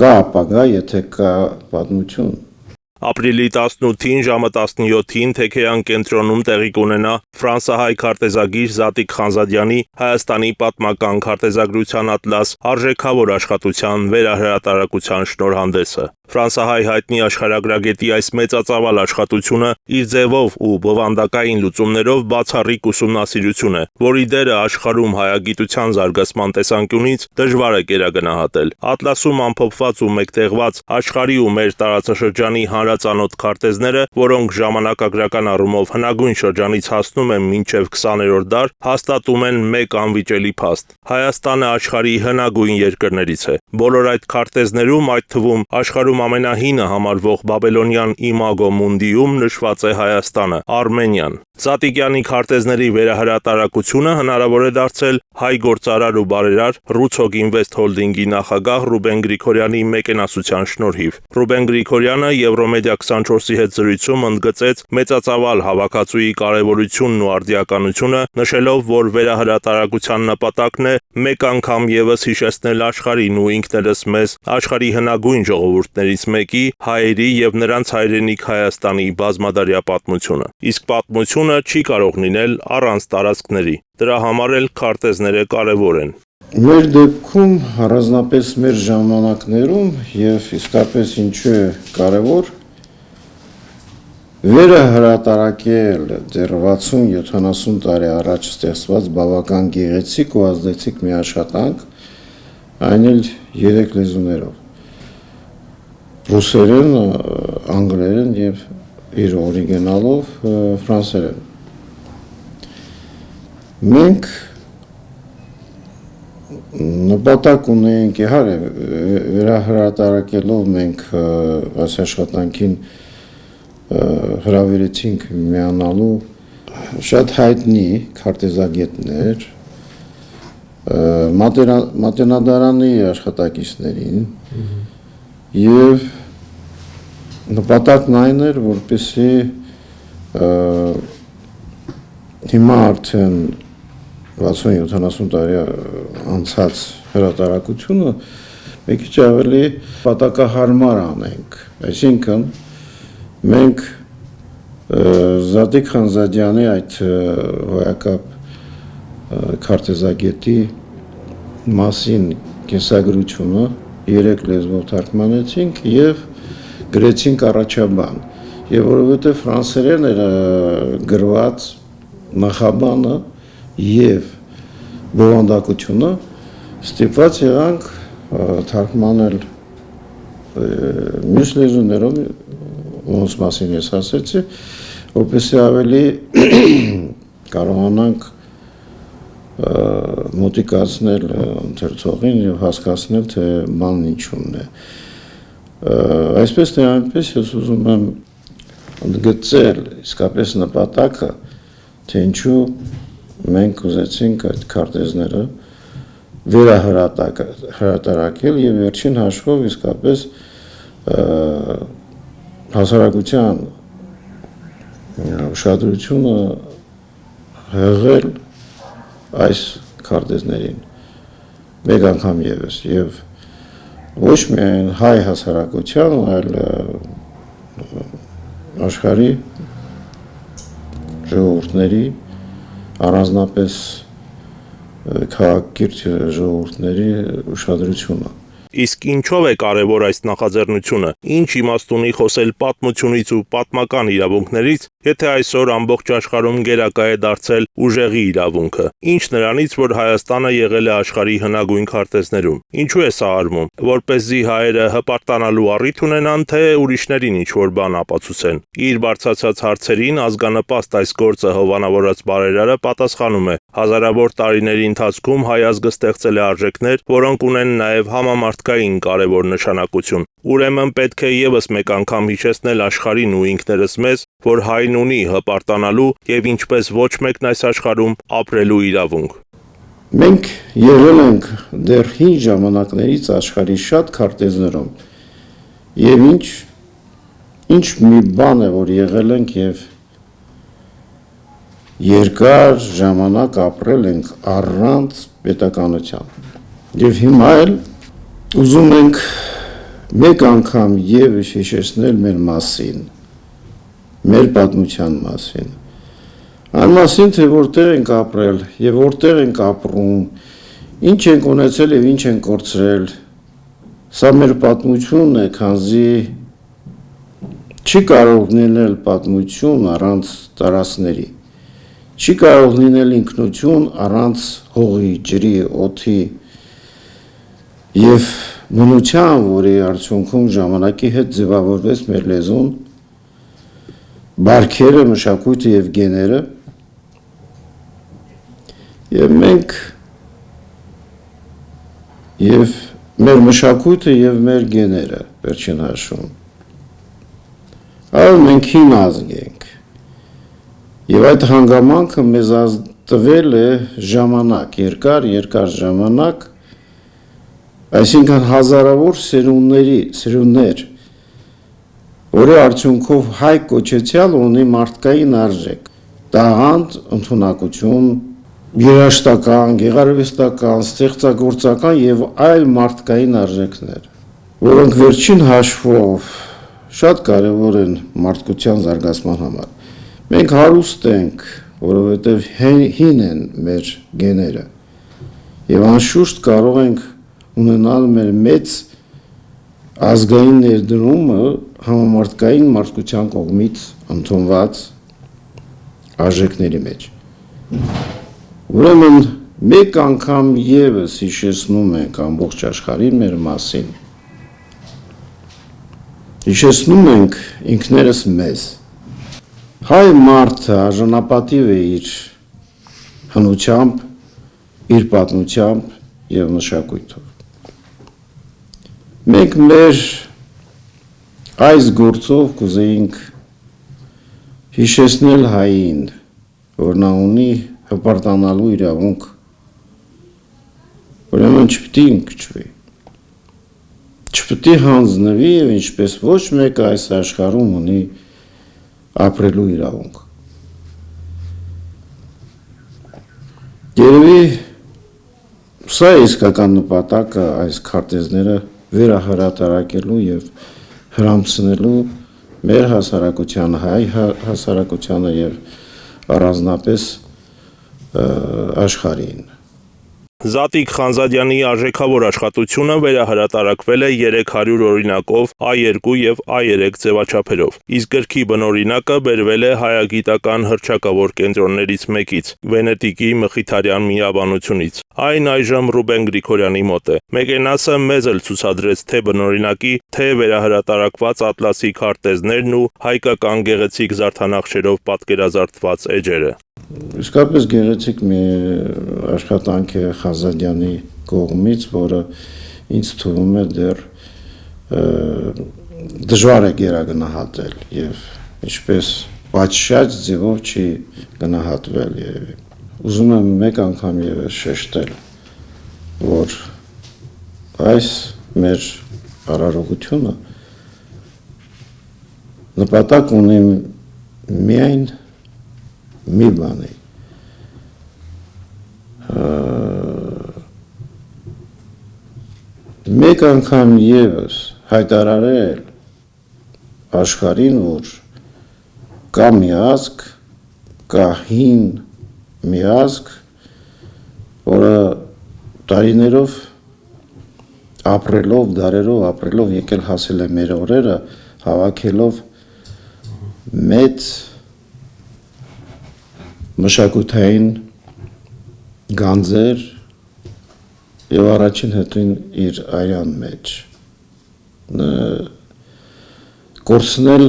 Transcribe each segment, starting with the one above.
կա ապագա, եթե կա պատմություն։ Ապրիլի 18-ին ժամը 17-ին Թեքեյան կենտրոնում տեղի կունենա ֆրանսահայ քարտեզագիր Զատիկ Խանզադյանի Հայաստանի պատմական քարտեզագրության ատլաս արժեքավոր աշխատության վերահրատարակության շնորհանդեսը։ Ֆրանսահայ հայտնի աշխարհագրագետի այս մեծածավալ աշխատությունը իր ձևով ու բովանդակային լուծումներով բացառիկ ուսումնասիրություն է, որի դերը աշխարհում հայագիտության զարգացման տեսանկյունից դժվար է կերագնահատել։ Ատլասում ամփոփված ու մեկտեղված աշխարհի ու մեր տարածաշրջանի հանրածանոթ քարտեզները, որոնք ժամանակագրական առումով հնագույն շրջանից հասնում են մինչև 20-րդ դար, հաստատում են մեկ անվիճելի փաստ։ Հայաստանը աշխարհի հնագույն երկրներից է։ Բոլոր այդ քարտեզներում, այդ թվում աշխարհում ամենահինը համարվող Բաբելոնյան Իմագո Մունդիում նշված է Հայաստանը, Արմենիան։ Զատիկյանի քարտեզների վերահրատարակությունը հնարավոր է դարձել հայ գործարար ու բարերար Ռուցոգ Ինվեստ Հոլդինգի նախագահ Ռուբեն Գրիգորյանի մեկենասության շնորհիվ։ Ռուբեն Գրիգորյանը Եվրոմեդիա 24-ի հետ զրույցում ընդգծեց մեծածավալ հավաքածուի կարևորությունն ու արդիականությունը, նշելով, որ վերահրատարակության նպատակն է մեկ անգամ եւս հիշեցնել աշխարհին ու ինքներս մեզ աշխարհի հնագույն ժողովուրդներից մեկի, հայերի եւ նրանց հայրենիք Հայաստանի բազմադարյա պատմությունը։ Իսկ պատմությունը չի կարող լինել առանց տարածքների։ Դրա համար էլ քարտեզները կարևոր են։ Մեր դեպքում առանձնապես մեր ժամանակներում եւ իսկապես ինչու է կարևոր վերահրատարակել դեռ 60-70 տարի առաջ ստեղծված բավական գեղեցիկ ու ազդեցիկ մի աշխատանք, այն էլ 3 լեզուներով՝ ռուսերեն, անգլերեն եւ իր օրիգինալով ֆրանսերեն։ Մենք նպատակ ունենք, իհարկե, վերահրատարակելով մենք այս աշխատանքին հրավիրեցինք միանալու շատ հայտնի քարտեզագետներ, Մատենադարանի աշխատակիցներին եւ նպատակն այն էր, որպեսզի հիմա արդեն 60-70 տարի անցած հրատարակությունը մի քիչ ավելի պատակահարմար անենք, այսինքն մենք Զատիկ Խանզադյանի այդ հոյակապ քարտեզագետի մասին կենսագրությունը 3 լեզվով թարգմանեցինք եւ գրեցինք առաջաբան, եւ որովհետեւ ֆրանսերեն էր գրված նախաբանը եւ բովանդակությունը, ստիպված եղանք թարգմանել մյուս լեզուներով, ոնց մասին ես ասեցի, որպեսզի ավելի կարողանանք մոտիկացնել ընթերցողին եւ հասկացնել, թե բանն ինչու՞ն է։ Այսպես թե այնպես ես ուզում եմ ընդգծել իսկապես նպատակը, թե ինչու մենք ուզեցինք այդ քարտեզները վերահրատարակել եւ վերջին հաշվով իսկապես հասարակության ուշադրությունը հղել այս քարտեզներին մեկ անգամ եւս եւ ոչ միայն հայ հասարակության, այլ աշխարհի ժողովուրդների, առանձնապես քաղաքակիրթ ժողովուրդների ուշադրությունը։ Իսկ ինչով է կարևոր այս նախաձեռնությունը, ինչ իմաստ ունի խոսել պատմությունից ու պատմական իրավունքներից, եթե այսօր ամբողջ աշխարհում գերակա է դարձել ուժեղի իրավունքը, ինչ նրանից, որ Հայաստանը եղել է աշխարհի հնագույն քարտեզներում, ինչու է սա արվում, որպեսզի հայերը հպարտանալու առիթ ունենան, թե ուրիշներին ինչ-որ բան ապացուցեն։ Իր բարձրացած հարցերին ազգանպաստ այս գործը հովանավորած բարերարը պատասխանում է. հազարավոր տարիների ընթացքում հայ ազգը ստեղծել է արժեքներ, որոնք ունեն նաև համամարտկային կարևոր նշանակություն։ Ուրեմն պետք է եւս մեկ անգամ հիշեցնել աշխարհին ու ինքներս մեզ, որ հայն ունի հպարտանալու եւ ինչպես ոչ մեկն այս աշխարհում ապրելու իրավունք։ Մենք եղել ենք դեռ հին ժամանակներից աշխարհի շատ քարտեզներում եւ ինչ մի բան է, որ եղել ենք եւ երկար ժամանակ ապրել ենք առանց պետականության։ Եվ հիմա էլ ուզում ենք մեկ անգամ եւս հիշեցնել մեր մասին, մեր պատմության մասին, այն մասին, թե որտեղ ենք ապրել եւ որտեղ ենք ապրում, ինչ ենք ունեցել եւ ինչ ենք կորցրել, սա մեր պատմությունն է, քանզի չի կարող լինել պատմություն առանց տարածքների, չի կարող լինել ինքնություն առանց հողի, ջրի, օդի եւ բնության, որի արդյունքում ժամանակի հետ ձևավորվեց մեր լեզուն, բարքերը, մշակույթը եւ գեները, եւ մենք եւ մեր մշակույթը եւ մեր գեները վերջին հաշվում, այլ մենք հին ազգ ենք, եւ այդ հանգամանքը մեզ տվել է ժամանակ, երկար ժամանակ, այսինքն հազարավոր սերունդներ, որի արդյունքով հայ կոչեցյալ ունի մարդկային արժեք, տաղանդ, ընդունակություն, երաժշտական, գեղարվեստական, ստեղծագործական եւ այլ մարդկային արժեքներ, որոնք վերջին հաշվով շատ կարևոր են մարդկության զարգացման համար։ Մենք հարուստ ենք, որովհետեւ հին են մեր գեները, եւ անշուշտ կարող ենք ունենալ մեր մեծ ազգային ներդրումը համամարտկային մարդկության կողմից ընդունված արժեքների մեջ։ Ուրեմն մեկ անգամ եւս հիշեցնում ենք ամբողջ աշխարհին մեր մասին։ Հիշեցնում ենք ինքներս մեզ։ Հայ մարդը արժանապատիվ է իր հնությամբ, իր պատմությամբ եւ մշակույթով։ Մենք մեր այս գործով կուզեինք հիշեցնել հային, որ նա ունի հպարտանալու իրավունք, ուրեմն չպիտի ընկճվի, չպիտի հանձնվի եւ ինչպես ոչ մեկը այս աշխարհում ունի ապրելու իրավունք։ Երևի սա է իսկական նպատակը այս քարտեզները վերահրատարակելու եւ հրամցնելու մեր հասարակությանը, հայ հասարակությանը եւ առանձնապես աշխարհին։ Զատիկ Խանզադյանի արժեքավոր աշխատությունը վերահրատարակվել է 300 օրինակով A2 եւ A3 ձևաչափերով, իսկ գրքի բնօրինակը բերվել է հայագիտական հռչակավոր կենտրոններից մեկից՝ Վենետիկի Մխիթարյան միաբանությունից։ Այն այժմ Ռուբեն Գրիգորյանի մոտ է։ Մեկենասը մեզ էլ ցուցադրեց թե բնօրինակի, թե վերահրատարակված ատլասի քարտեզներն ու հայկական գեղեցիկ զարդանախշերով պատկերազարդված էջերը։ Իսկապես գեղեցիկ մի աշխատանք է Խանզադյանի կողմից, որը ինձ թվում է դեռ դժվար է գերագնահատել եւ ինչպես պատշաճ ձևով չի գնահատվել երևի։ Ուզում եմ մեկ անգամ եւս շեշտել, որ այս մեր արարողությունը նպատակ ունի միայն մի բանի, մեկ անգամ եւս հայտարարել աշխարհին, որ կա մի ազգ, կա հին մի ազգ, որը տարիներով ապրելով, դարերով ապրելով եկել հասել է մեր օրերը, հավաքելով մեծ մշակութային գանձեր եւ առաջին հետին իր արյան մեջ կորցնել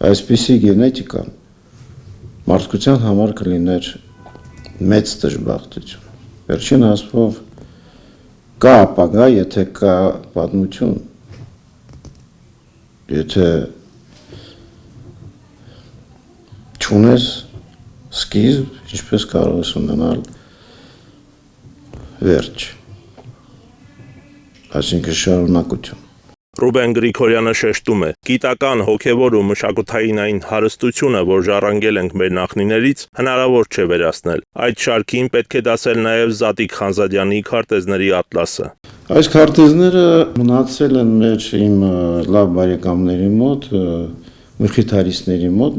այսպիսի գենետիկան մարդկության համար կլիներ մեծ դժբախտություն։ Վերջին հաշվով կա ապագա, եթե կա պատմություն, եթե չունես սկիզբ, ինչպես կարող ես ունենալ վերջ, այսինքն շարունակություն։ Ռուբեն Գրիգորյանը շեշտում է. գիտական, հոգևոր ու մշակութային այն հարստությունը, որ ժառանգել ենք մեր նախնիներից, հնարավոր չէ վերացնել։ Այդ շարքին պետք է դասել նաև Զատիկ Խանզադյանի քարտեզների ատլասը։ Այս քարտեզները մնացել են մեր իմ լավ բարեկամների մոտ, մխիթարիստների մոտ,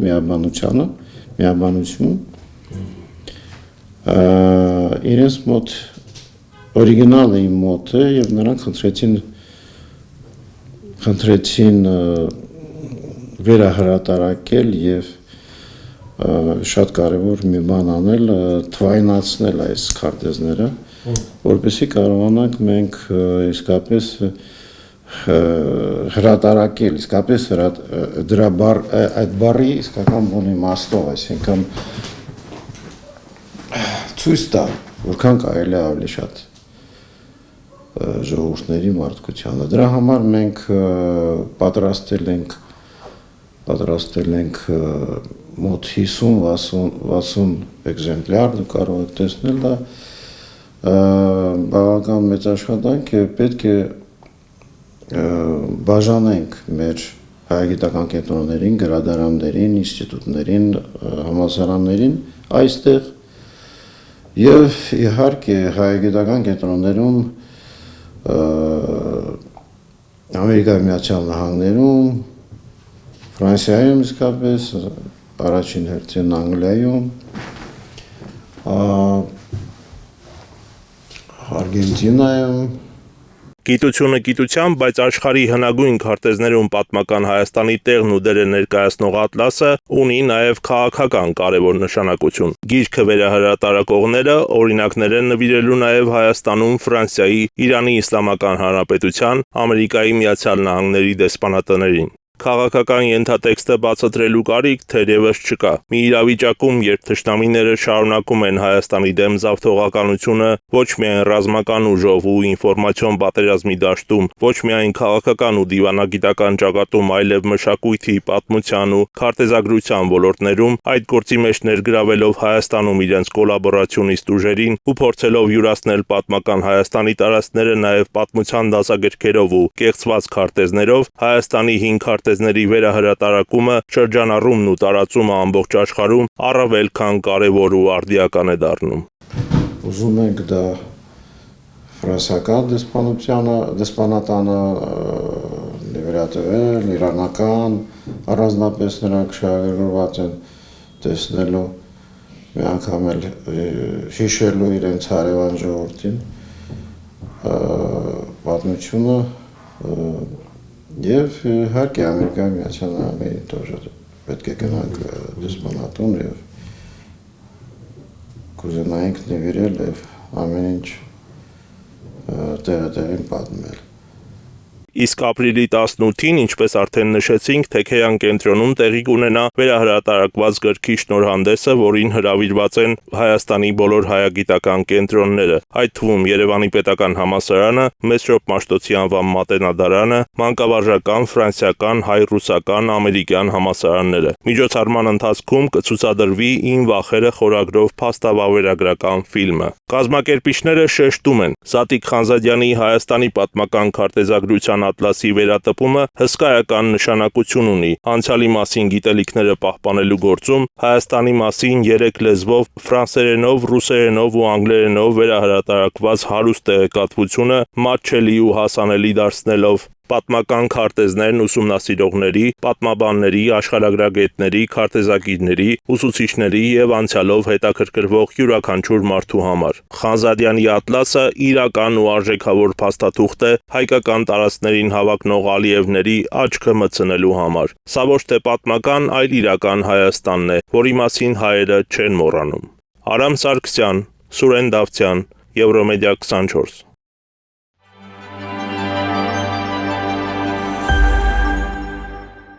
միաբանություն։ Իրենց մոտ օրիգինալը իմ մոտ է եւ նրանք խնդրեցին վերահրատարակել եւ շատ կարեւոր մի բան անել, թվայնացնել այս քարտեզները, որպեսզի կարողանանք մենք իսկապես հրատարակել, իսկապես այդ բառի իսկական բուն իմաստով, այսինքն ցույց տալ, որքան կարելի է ավելի շատ ժողովուրդների մարդկությանը։ Դրա համար մենք պատրաստել ենք մոտ 50-60 էկզեմպլյար, դուք կարող եք տեսնել դա, բավական մեծ աշխատանք է, պետք է բաժանենք մեր հայագիտական կենտրոններին, գրադարաններին, ինստիտուտներին, համալսարաններին այստեղ եւ իհարկե հայագիտական կենտրոններում Ամերիկայի Միացյալ Նահանգներում, Ֆրանսիայում իսկապես, առաջին հերթին Անգլիայում, Արգենտինայում։ Գիտությունը գիտությամբ, բայց աշխարհի հնագույն քարտեզներում պատմական Հայաստանի տեղն ու դերը ներկայացնող ատլասը ունի նաև քաղաքական կարևոր նշանակություն։ Գիրքը վերահրատարակողները օրինակներ են նվիրելու նաև Հայաստանում Ֆրանսիայի, Իրանի Իսլամական Հանրապետության, Ամերիկայի Միացյալ Նահանգների դեսպանատներին։ Քաղաքական ենթատեքստը բացատրելու կարիք թերևս չկա։ Մի իրավիճակում, երբ թշնամիները շարունակում են Հայաստանի դեմ զավթողականությունը ոչ միայն ռազմական ուժով ու ինֆորմացիոն պատերազմի դաշտում, ոչ միայն քաղաքական ու դիվանագիտական ճակատում, այլև մշակույթի, պատմության ու քարտեզագրության ոլորտներում, այդ գործի մեջ ներգրավելով Հայաստանում իրենց կոլաբորացիոնիստ ուժերին ու փորձելով յուրացնել պատմական Հայաստանի տարածքները նաև պատմության դասագրքերով ու կեղծված քարտեզներով, Հայաստանի հին քարտեզների վերահրատարակումը, շրջանառումն ու տարածումը ամբողջ աշխարհում առավել քան կարևոր ու արդիական է դառնում։ Ուզում ենք դա ֆրանսիական դեսպանատանը վերածել, իրանական, առանձնապես նրանք շահագրգռված են տեսնելու, մի անգամ էլ հիշելու իրենց հարևան ժողովրդին պատմությունը եւ իհարկե Ամերիկայի Միացյալ Նահանգների тоже պետք է գնանք դեսպանատուն եւ կուզենայինք նվիրել եւ ամեն ինչ տեղին պատմել։ Իսկ ապրիլի 18-ին, ինչպես արդեն նշեցինք, Թեքեյան կենտրոնում տեղի կունենա վերահրատարակված գրքի շնորհանդեսը, որին հրավիրված են Հայաստանի բոլոր հայագիտական կենտրոնները, այդ թվում Երևանի Պետական Համալսարանը, Մեսրոպ Մաշտոցի անվան Մատենադարանը, մանկավարժական, ֆրանսիական, հայ-ռուսական, ամերիկյան համալսարանները։ Միջոցառման ընթացքում կցուցադրվի «Ին վախերը» խորագրով փաստավավերագրական ֆիլմը։ Կազմակերպիչները շեշտում են, Զատիկ Խանզադյանի Հայաստանի պատմական քարտեզագրության ատլասի վերատպումը հսկայական նշանակություն ունի անցյալի մասին գիտելիքները պահպանելու գործում, Հայաստանի մասին 3 լեզվով, ֆրանսերենով, ռուսերենով ու անգլերենով վերահրատարակված հարուստ տեղեկատվությունը մատչելի ու հասանելի դարձնելով պատմական քարտեզներն ուսումնասիրողների, պատմաբանների, աշխարհագրագետների, քարտեզագիրների, ուսուցիչների եւ անցյալով հետաքրքրվող յուրաքանչյուր մարդու համար։ Խանզադյանի ատլասը իրական ու արժեքավոր փաստաթուղթ է հայկական տարածքներին հավակնող Ալիևների աչքը մտցնելու համար։ Սա ոչ թե պատմական, այլ իրական Հայաստանն է, որի մասին հայերը չեն մոռանում։ Արամ Սարգսյան, Սուրեն Դավթյան, Եվրոմեդիա 24